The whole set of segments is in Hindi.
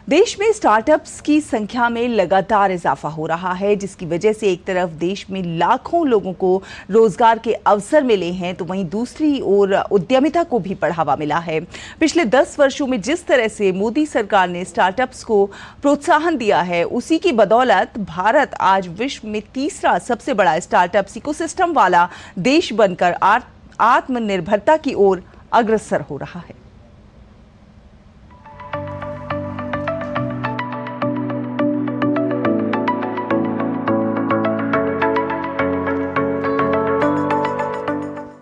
देश में स्टार्टअप्स की संख्या में लगातार इजाफा हो रहा है, जिसकी वजह से एक तरफ देश में लाखों लोगों को रोजगार के अवसर मिले हैं, तो वहीं दूसरी ओर उद्यमिता को भी बढ़ावा मिला है। पिछले 10 वर्षों में जिस तरह से मोदी सरकार ने स्टार्टअप्स को प्रोत्साहन दिया है, उसी की बदौलत भारत आज विश्व में तीसरा सबसे बड़ा स्टार्टअप इकोसिस्टम वाला देश बनकर आत्मनिर्भरता की ओर अग्रसर हो रहा है।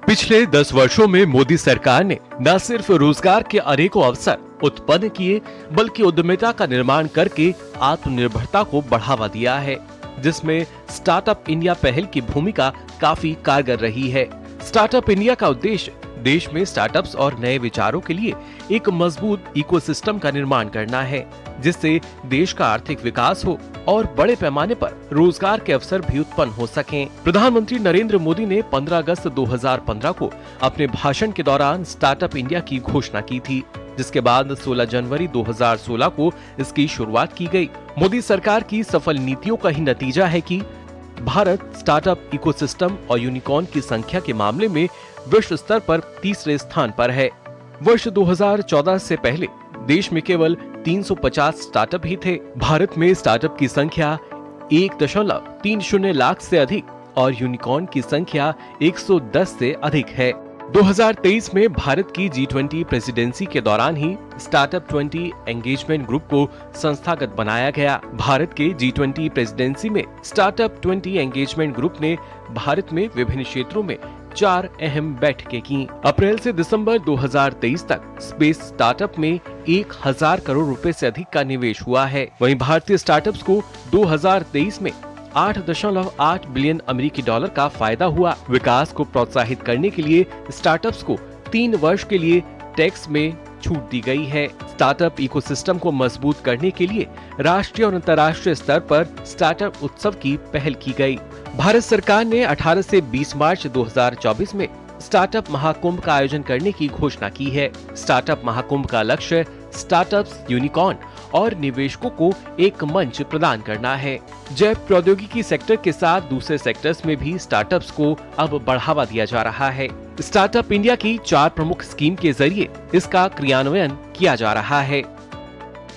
पिछले 10 वर्षों में मोदी सरकार ने न सिर्फ रोजगार के अनेकों अवसर उत्पन्न किए, बल्कि उद्यमिता का निर्माण करके आत्मनिर्भरता को बढ़ावा दिया है, जिसमें स्टार्टअप इंडिया पहल की भूमिका काफी कारगर रही है। स्टार्टअप इंडिया का उद्देश्य देश में स्टार्टअप्स और नए विचारों के लिए एक मजबूत इकोसिस्टम का निर्माण करना है, जिससे देश का आर्थिक विकास हो और बड़े पैमाने पर रोजगार के अवसर भी उत्पन्न हो सकें। प्रधानमंत्री नरेंद्र मोदी ने 15 अगस्त 2015 को अपने भाषण के दौरान स्टार्टअप इंडिया की घोषणा की थी, जिसके बाद 16 जनवरी 2016 को इसकी शुरुआत की गई। मोदी सरकार की सफल नीतियों का ही नतीजा है कि भारत स्टार्टअप इकोसिस्टम और यूनिकॉर्न की संख्या के मामले में विश्व स्तर पर तीसरे स्थान पर है। वर्ष 2014 से पहले देश में केवल 350 स्टार्टअप ही थे। भारत में स्टार्टअप की संख्या 1.30 लाख से अधिक और यूनिकॉर्न की संख्या 110 से अधिक है। 2023 में भारत की G20 प्रेसिडेंसी के दौरान ही स्टार्टअप 20 एंगेजमेंट ग्रुप को संस्थागत बनाया गया। भारत के G20 प्रेसिडेंसी में स्टार्टअप 20 एंगेजमेंट ग्रुप ने भारत में विभिन्न क्षेत्रों में 4 अहम बैठकें की। अप्रैल से दिसंबर 2023 तक स्पेस स्टार्टअप में 1000 करोड़ रुपए से अधिक का निवेश हुआ है। वहीं भारतीय स्टार्टअप्स को 2023 में 8.8 बिलियन अमेरिकी डॉलर का फायदा हुआ। विकास को प्रोत्साहित करने के लिए स्टार्टअप्स को 3 वर्ष के लिए टैक्स में छूट दी गई है। स्टार्टअप इकोसिस्टम को मजबूत करने के लिए राष्ट्रीय और अंतर्राष्ट्रीय स्तर पर स्टार्टअप उत्सव की पहल की गई। भारत सरकार ने 18 से 20 मार्च 2024 में स्टार्टअप महाकुंभ का आयोजन करने की घोषणा की है। स्टार्टअप महाकुंभ का लक्ष्य स्टार्टअप्स, यूनिकॉर्न और निवेशकों को एक मंच प्रदान करना है। जैव प्रौद्योगिकी सेक्टर के साथ दूसरे सेक्टर्स में भी स्टार्टअप्स को अब बढ़ावा दिया जा रहा है। स्टार्टअप इंडिया की 4 प्रमुख स्कीम के जरिए इसका क्रियान्वयन किया जा रहा है।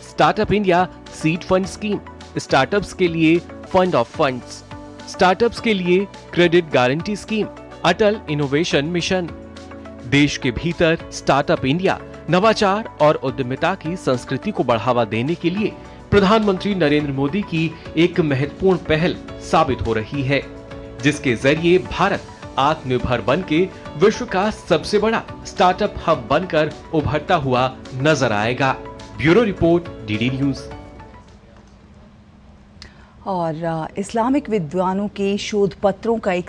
Startup India seed fund scheme, startups के लिए फंड ऑफ फंड्स, स्टार्टअप्स के लिए क्रेडिट गारंटी स्कीम, अटल इनोवेशन मिशन। देश के भीतर स्टार्टअप इंडिया नवाचार और उद्यमिता की संस्कृति को बढ़ावा देने के लिए प्रधानमंत्री नरेंद्र मोदी की एक महत्वपूर्ण पहल साबित हो रही है, जिसके जरिए भारत आत्मनिर्भर बनके विश्व का सबसे बड़ा स्टार्टअप हब बनकर उभरता हुआ नजर आएगा। Bureau report, DD news. और इस्लामिक विद्वानों के शोध पत्रों का एक